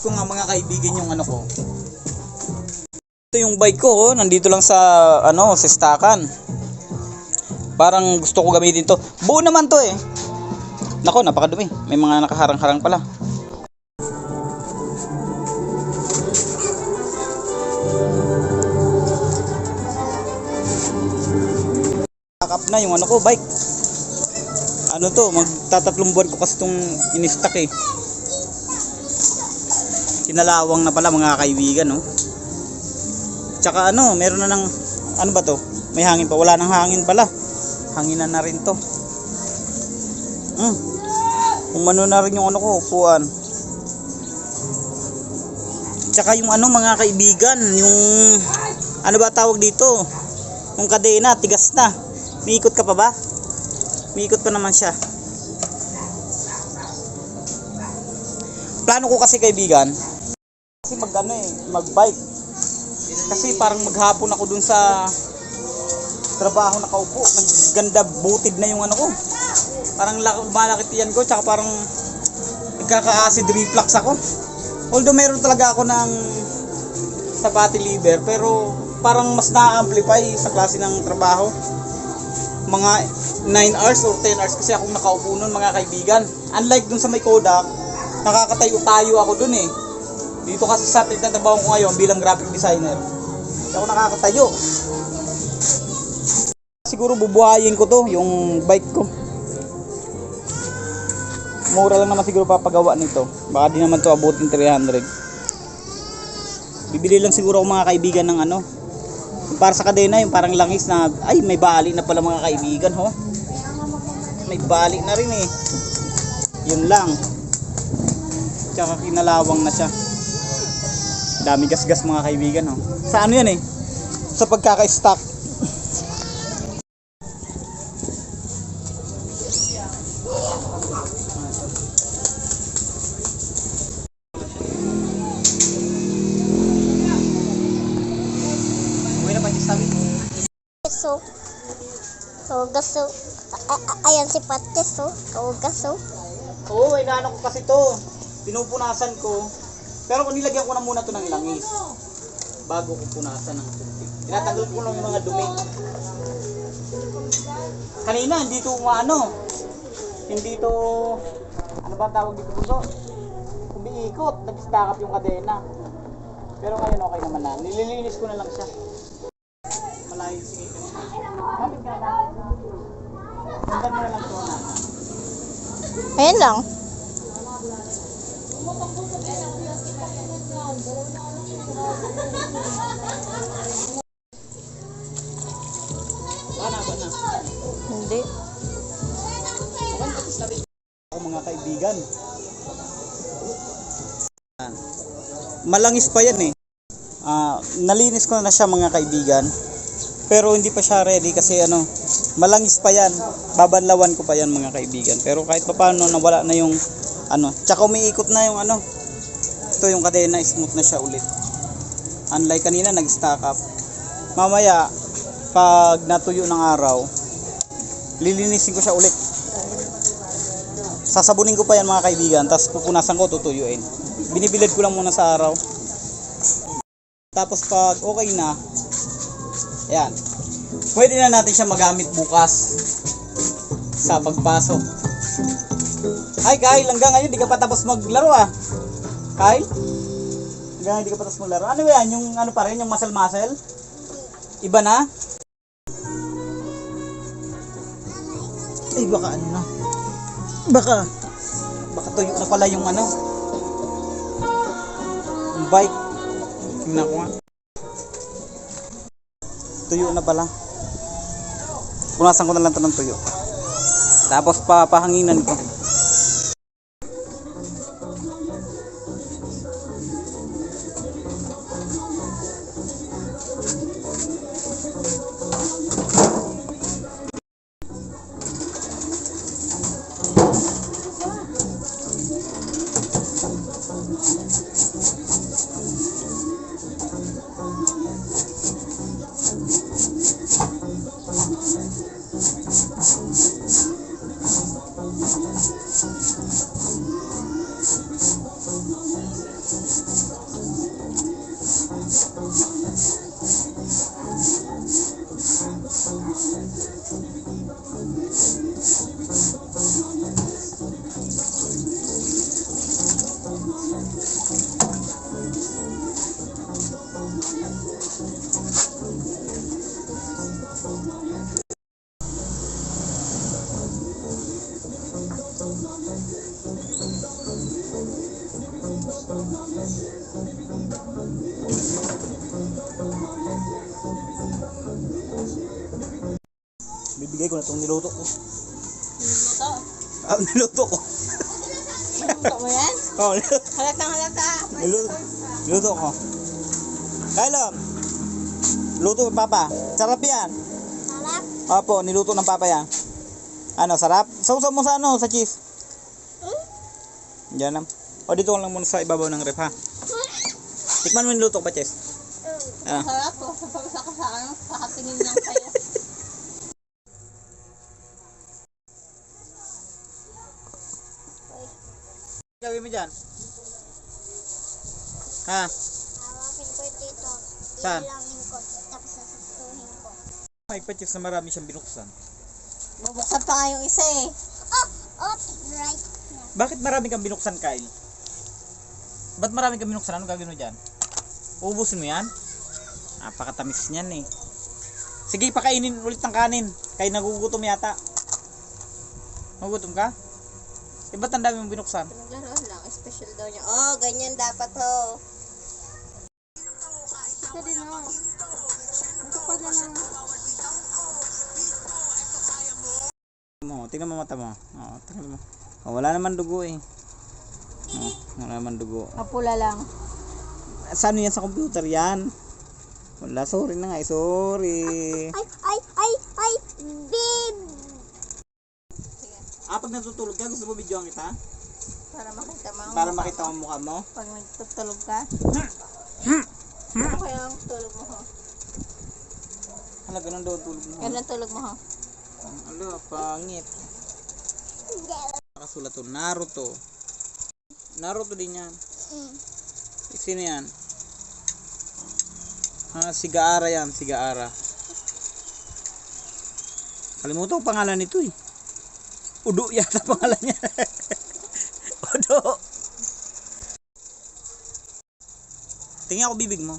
ko nga mga kaibigan yung ano ko. Ito yung bike ko, oh. Nandito lang sa sa stakan. Parang gusto ko gamitin to. Buo naman to eh. Nako, napakadumi. May mga nakaharang-harang pala. Pack up na yung ano ko, bike. Ano to, magtatatlong buwan ko kasi itong in-stock eh. Kinalawang na pala mga kaibigan, no. Tsaka meron na ng ano ba to? May hangin pa, wala nang hangin pala. Hanginan na rin to. Umano na rin yung ano ko, upuan. Tsaka yung mga kaibigan, yung ano ba tawag dito? Yung kadena, tigas na. Miikot ka pa ba? Miikot pa naman siya. Plano ko kasi kaibigan, kasi magbike. Kasi parang maghapon ako dun sa trabaho nakaupo, nagganda butid na yung ano ko. Parang malakit yan ko, tsaka parang nagkaka-acid reflux ako. Although meron talaga ako ng sa fatty liver, pero parang mas na-amplify sa klase ng trabaho. Mga 9 hours or 10 hours kasi akong nakaupo nun mga kaibigan. Unlike dun sa may Kodak, nakakatayo-tayo ako dun eh. Dito kasi sa trabaho ko ngayon bilang graphic designer, hindi ako nakakatayo. Siguro bubuhayin ko to, yung bike ko. Mura lang naman siguro papagawa nito. Baka di naman to abutin 300. Bibili lang siguro ako mga kaibigan ng yung para sa kadena, yung parang langis na, ay may bali na pala mga kaibigan, ho. May bali na rin eh. Yun lang. Tsaka kinalawang na siya. Dami gas-gas mga kaibigan, ho. Sa ano yan eh? Sa pagkaka-stock. Kaugas. Ayan si Patis, kaugas. Oo, inaano ko kasi to. Pinupunasan ko. Pero kung nilagyan ko na muna to ng langis bago ko punasan ng tubig. Tinatanggal ko lang yung mga dumi. Kanina hindi to hindi to ano ba tawag dito puso? Umiikot, nag-stack up yung kadena. Pero ngayon okay naman na. Nililinis ko na lang siya. Malayo sige ka na. Kapit ka na. Sundan mo na lang ito na. Ayan lang. Bana. Hindi. Ako mga kaibigan. Malangis pa yan eh. Nalinis ko na siya mga kaibigan. Pero hindi pa siya ready kasi malangis pa yan. Babanlawan ko pa yan mga kaibigan. Pero kahit paano nawala na yung tsaka umiikot na yung ito yung kadena, smooth na siya ulit. Unlike kanina nag-stack up. Mamaya pag natuyo ng araw, lilinisin ko siya ulit. Sasabunin ko pa yan mga kaibigan, tapos pupunasan ko, tutuyuin. Binibilad ko lang muna sa araw. Tapos pag okay na, ayan, pwede na natin siya magamit bukas sa pagpasok. Hi Kyle, hanggang ngayon di ka pa tapos maglaro Kyle? Hanggang ngayon di ka pa tapos maglaro. Ano yan? Yung pa rin? Yung muscle? Iba na? Ay baka Baka tuyo na pala yung yung bike. Tingnan ko nga. Tuyo na pala. Punasan ko na lang ito ng tuyo. Tapos papahanginan ko. Bibigay ko na itong niluto ko. Luto. Niluto ko. Luto mo yan? Oh, Halatang halata. niluto ko. Kylo, luto ng papa. Sarap yan. Sarap. Opo, niluto ng papa yan. Ano, sarap? Sausaw mo sa ano, sa cheese. Yan lang. O, dito lang muna sa ibabaw ng ref, ha? Tikman mo yung niluto ko pa, Ches. Ah. Sarap po. Sapagos ako sa ano, kakatingin lang kayo. Gawin mo dyan. Ha? Hawapin ko dito. Saan? Ilangin ko. Tapos sasaktuhin ko. May pa, Ches, na marami siyang binuksan. Bubuksan pa nga yung isa eh. Oh, right. Bakit marami kang binuksan, Kyle? Ba't marami kang binuksan? Ano gagawin mo dyan? Ubusin mo yan? Napakatamis niyan eh. Sige, pakainin ulit ng kanin. Kaya nagugutom yata. Nagugutom ka? Eh, ba't ang dami mong binuksan? Naglaro lang. Special daw niya. Oh, ganyan dapat ho. Ito din ho. Ito pa na lang. Tingnan mo mata mo. Tingnan mo. Oh, wala naman dugo eh. Wala naman dugo. Kapula lang. Saan yan sa computer yan? Wala, sorry na nga eh. Sorry. Ay, babe. Pag natutulog ka, gusto mo videoan kita? Para makita mo. Para makita mo ang mukha mo? Pag nagtutulog ka. Ano kaya ang tulog mo ho? Hala, ganun daw ang tulog mo. Ganun tulog mo ho? Hala, pangit. Nakasulat to, Naruto. Naruto din yan. Sino yan? Si Gaara yan, si Gaara. Kalimutan ko pangalan nito eh. Udo yata pangalan niya. Udo. Tingnan ako bibig mo.